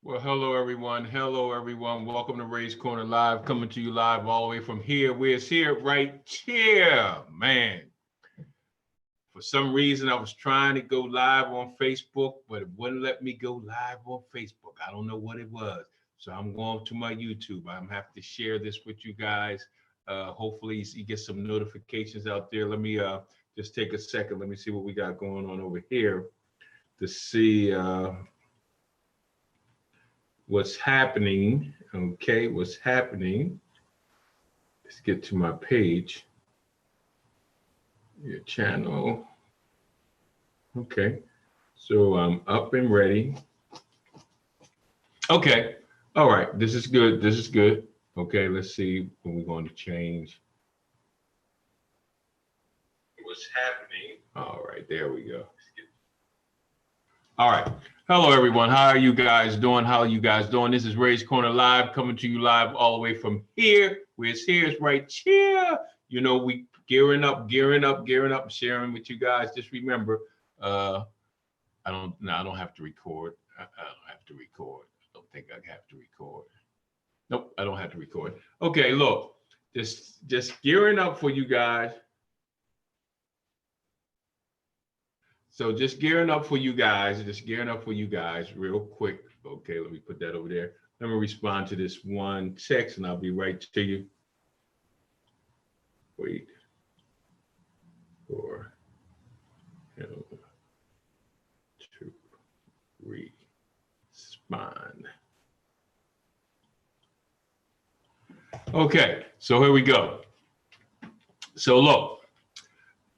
Well, hello everyone. Hello everyone. Welcome to Ray's Corner Live, coming to you live all the way from here. We're here, right here, man. For some reason, I was trying to go live on Facebook, but it wouldn't let me go live on Facebook. I don't know what it was. So I'm going to my YouTube. I'm have to share this with you guys. Hopefully, you get some notifications out there. Let me just take a second. Let me see what we got going on over here to see. What's happening. Okay, what's happening. Let's get to my page, your channel. Okay, so I'm up and ready. Okay, all right, this is good. This is good. Okay, let's see when we're going to change. What's happening? All right, there we go. All right. Hello, everyone. How are you guys doing? How are you guys doing? This is Ray's Corner Live, coming to you live all the way from here. Where it's here, it's right here. You know, we gearing up, sharing with you guys. Just remember, I don't have to record. I don't have to record. I don't think I have to record. Nope, I don't have to record. Okay, look, just gearing up for you guys. So just gearing up for you guys, real quick. Okay, let me put that over there. Let me respond to this one text and I'll be right to you. Wait for him to respond. Okay, so here we go. So look.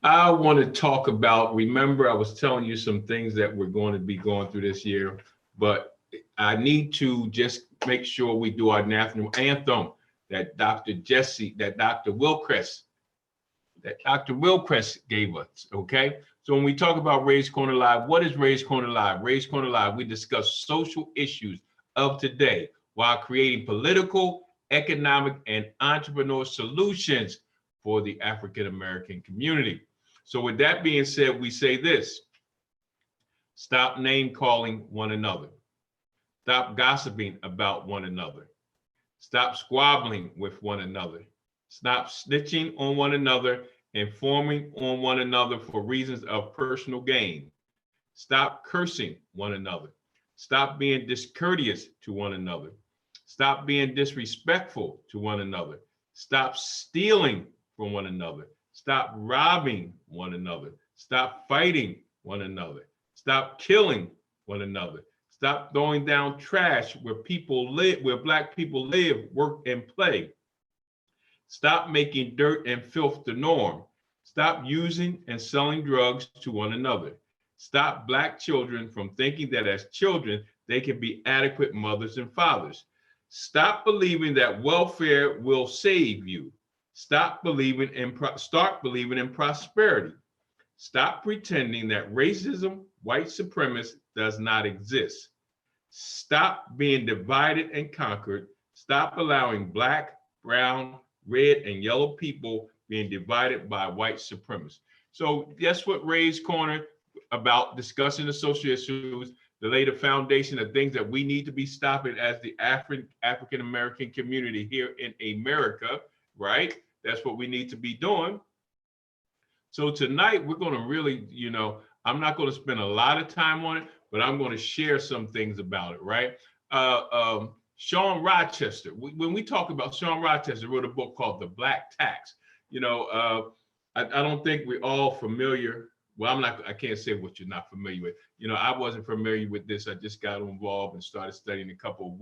I want to talk about, remember I was telling you some things that we're going to be going through this year, but I need to just make sure we do our national anthem that Dr. Wilcrest gave us, okay? So when we talk about Ray's Corner Live, what is Ray's Corner Live? Ray's Corner Live, we discuss social issues of today while creating political, economic, and entrepreneurial solutions for the African American community. So with that being said, we say this: stop name calling one another. Stop gossiping about one another. Stop squabbling with one another. Stop snitching on one another, informing on one another for reasons of personal gain. Stop cursing one another. Stop being discourteous to one another. Stop being disrespectful to one another. Stop stealing from one another. Stop robbing one another. Stop fighting one another. Stop killing one another. Stop throwing down trash where people live, where Black people live, work, and play. Stop making dirt and filth the norm. Stop using and selling drugs to one another. Stop Black children from thinking that as children, they can be adequate mothers and fathers. Stop believing that welfare will save you. Start believing in prosperity. Stop pretending that racism, white supremacy does not exist. Stop being divided and conquered. Stop allowing Black, brown, red, and yellow people being divided by white supremacists. So that's what Ray's Corner about, discussing the social issues, to lay the foundation of things that we need to be stopping as the African American community here in America, right? That's what we need to be doing. So tonight we're going to really, I'm not going to spend a lot of time on it, but I'm going to share some things about it, right? Sean Rochester, when we talk about Sean Rochester, wrote a book called The Black Tax. I don't think we're all familiar. Well, I can't say what you're not familiar with. I wasn't familiar with this. I just got involved and started studying a couple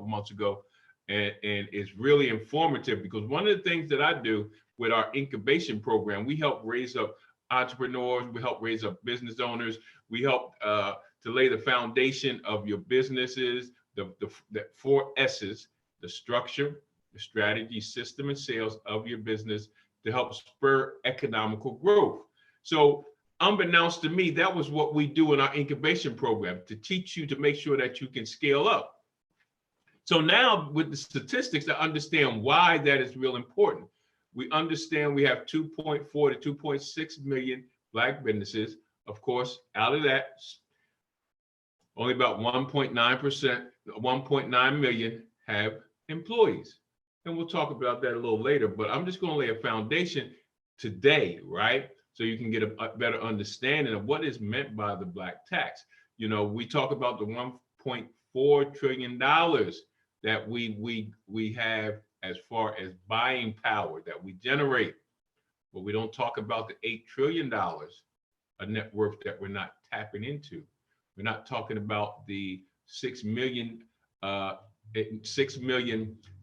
months ago. And it's really informative because one of the things that I do with our incubation program, we help raise up entrepreneurs, we help raise up business owners, we help to lay the foundation of your businesses, the 4 S's, the structure, the strategy, system, and sales of your business to help spur economical growth. So unbeknownst to me, that was what we do in our incubation program, to teach you to make sure that you can scale up. So now with the statistics, I understand why that is real important. We understand we have 2.4 to 2.6 million Black businesses. Of course, out of that, only about 1.9% 1.9 million have employees. And we'll talk about that a little later, but I'm just going to lay a foundation today, right? So you can get a better understanding of what is meant by the black tax. You know, we talk about the $1.4 trillion that we have as far as buying power that we generate, but we don't talk about the $8 trillion of net worth that we're not tapping into. We're not talking about the 6 million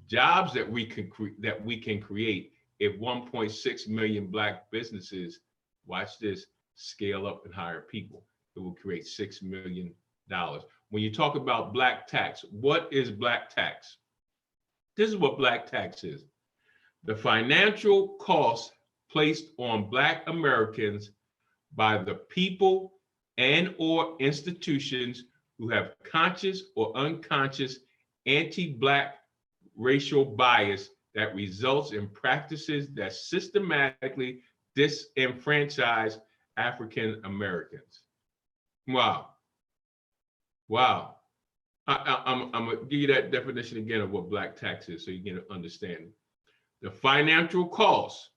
jobs that we can create if 1.6 million black businesses, watch this, scale up and hire people. It will create $6 million. When you talk about black tax, what is black tax? This is what black tax is. The financial cost placed on black Americans by the people and or institutions who have conscious or unconscious anti-black racial bias that results in practices that systematically disenfranchise African Americans. Wow. Wow. I'm going to give you that definition again of what black tax is so you can understand. The financial cost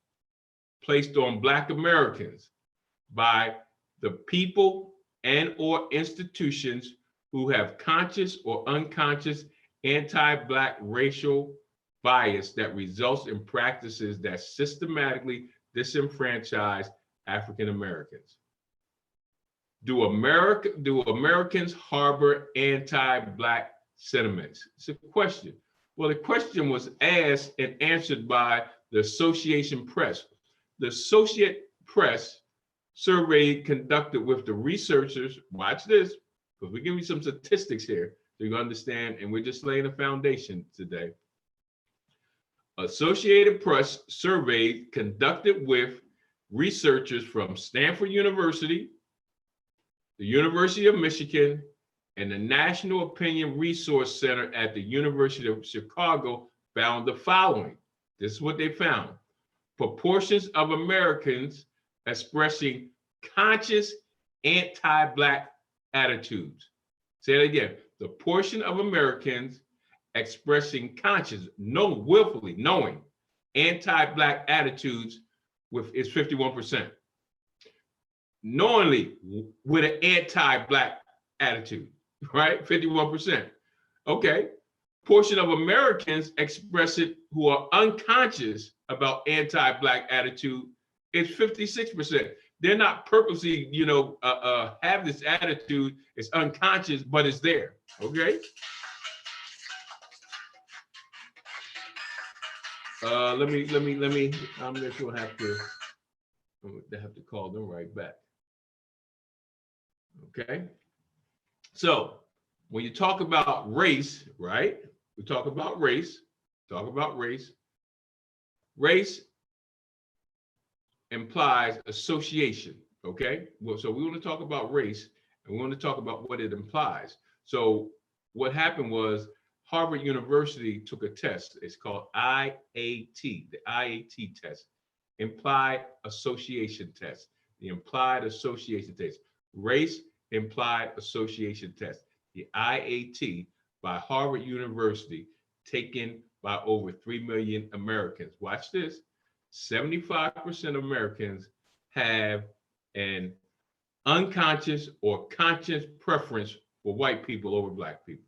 placed on black Americans by the people and or institutions who have conscious or unconscious anti-black racial bias that results in practices that systematically disenfranchise African Americans. Do Americans harbor anti-black sentiments? It's a question. Well, the question was asked and answered by the Associated Press. The Associated Press survey conducted with the researchers, watch this, because we're giving you some statistics here so you understand, and we're just laying a foundation today. Associated Press survey conducted with researchers from Stanford University, the University of Michigan, and the National Opinion Resource Center at the University of Chicago found the following. This is what they found. Proportions of Americans expressing conscious anti-black attitudes. Say it again. The portion of Americans expressing conscious, willfully knowing anti-black attitudes is 51%. Knowingly with an anti-black attitude, right? 51%. Okay. Portion of Americans express it who are unconscious about anti-black attitude is 56%. They're not purposely, have this attitude. It's unconscious, but it's there. Okay. Let me. I'm just gonna have to call them right back. Okay. So when you talk about race, right? We talk about race. Race implies association. Okay. Well, so we want to talk about race, and we want to talk about what it implies. So what happened was Harvard University took a test. It's called IAT, the IAT test, implied association test. The implied association test. Race implied association test. The IAT by Harvard University, taken by over 3 million Americans. Watch this. 75% of Americans have an unconscious or conscious preference for white people over black people.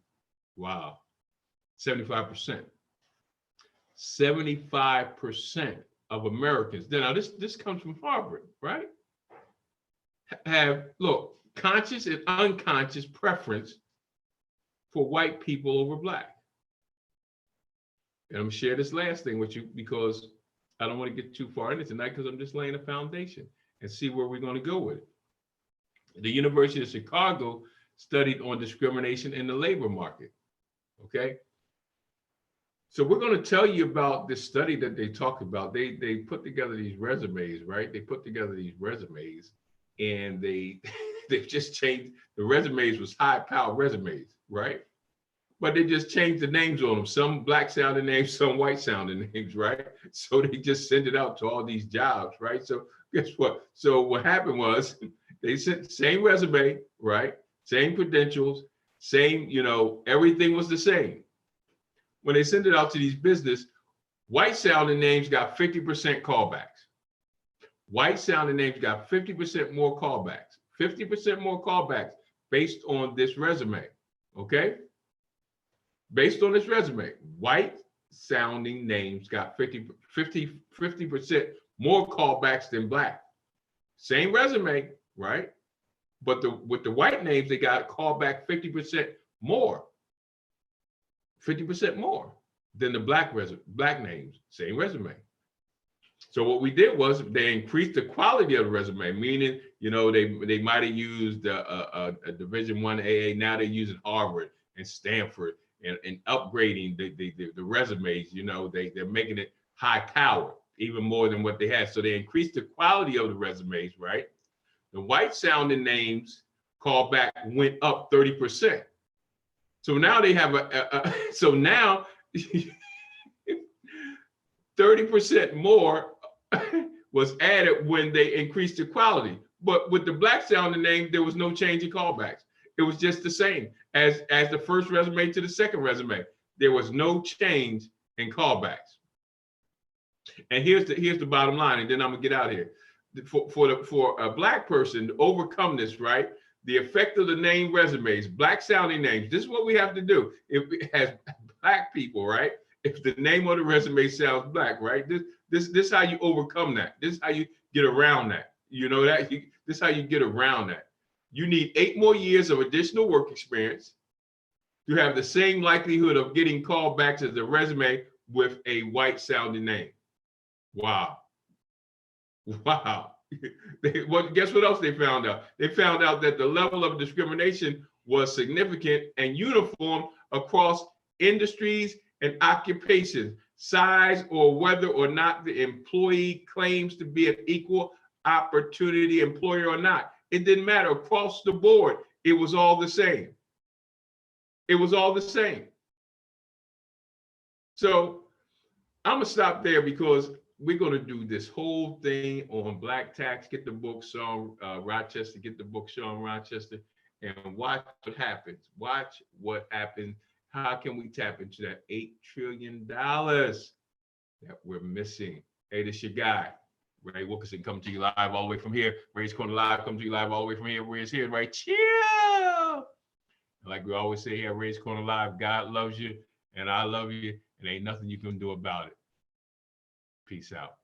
Wow. 75%. 75% of Americans. Now this comes from Harvard, right? Have, look, conscious and unconscious preference for white people over black. And I'm gonna share this last thing with you because I don't want to get too far into tonight because I'm just laying a foundation and see where we're going to go with it. The University of Chicago studied on discrimination in the labor market. Okay. So we're going to tell you about this study that they talk about. They put together these resumes, right? They put together these resumes and they've just changed. The resumes was high power resumes, right? But they just changed the names on them. Some black sounding names, some white sounding names, right? So they just send it out to all these jobs, right? So guess what? So what happened was they sent the same resume, right? Same credentials, Same, you know, everything was the same. When they sent it out to these business, white sounding names got 50% callbacks. White sounding names got 50% more callbacks, 50% more callbacks based on this resume. Okay. Based on this resume, white sounding names got 50% more callbacks than black. Same resume, right? But with the white names, they got called back 50% more. 50% more than the black names, same resume. So what we did was they increased the quality of the resume, meaning, you know, they might have used a Division I AA. Now they're using Harvard and Stanford and upgrading the resumes. You know, they're making it high power, even more than what they had. So they increased the quality of the resumes, right? The white sounding names callback went up 30%. So now they have so now 30% more was added when they increased the quality. But with the black sounding name, there was no change in callbacks. It was just the same as the first resume to the second resume. There was no change in callbacks. And here's the bottom line, and then I'm gonna get out of here. For a black person to overcome this, right? The effect of the name resumes, black sounding names. This is what we have to do. If it has black people, right? If the name of the resume sounds black, right? This is how you overcome that. This is how you get around that. You know that? This is how you get around that. You need 8 more years of additional work experience to have the same likelihood of getting called back to the resume with a white sounding name. Wow. Wow. Guess what else they found out? They found out that the level of discrimination was significant and uniform across industries and occupations, size, or whether or not the employee claims to be an equal opportunity employer or not. It didn't matter. Across the board, it was all the same. It was all the same. So I'm going to stop there because we're going to do this whole thing on black tax. Get the book, Sean Rochester. Get the book, Sean Rochester, and watch what happens. Watch what happens. How can we tap into that $8 trillion that we're missing? Hey, this your guy, Ray Wilkerson, coming to you live all the way from here. Ray's Corner Live, coming to you live all the way from here. Ray's here, right? Chill. Like we always say here at Ray's Corner Live, God loves you, and I love you, and ain't nothing you can do about it. Peace out.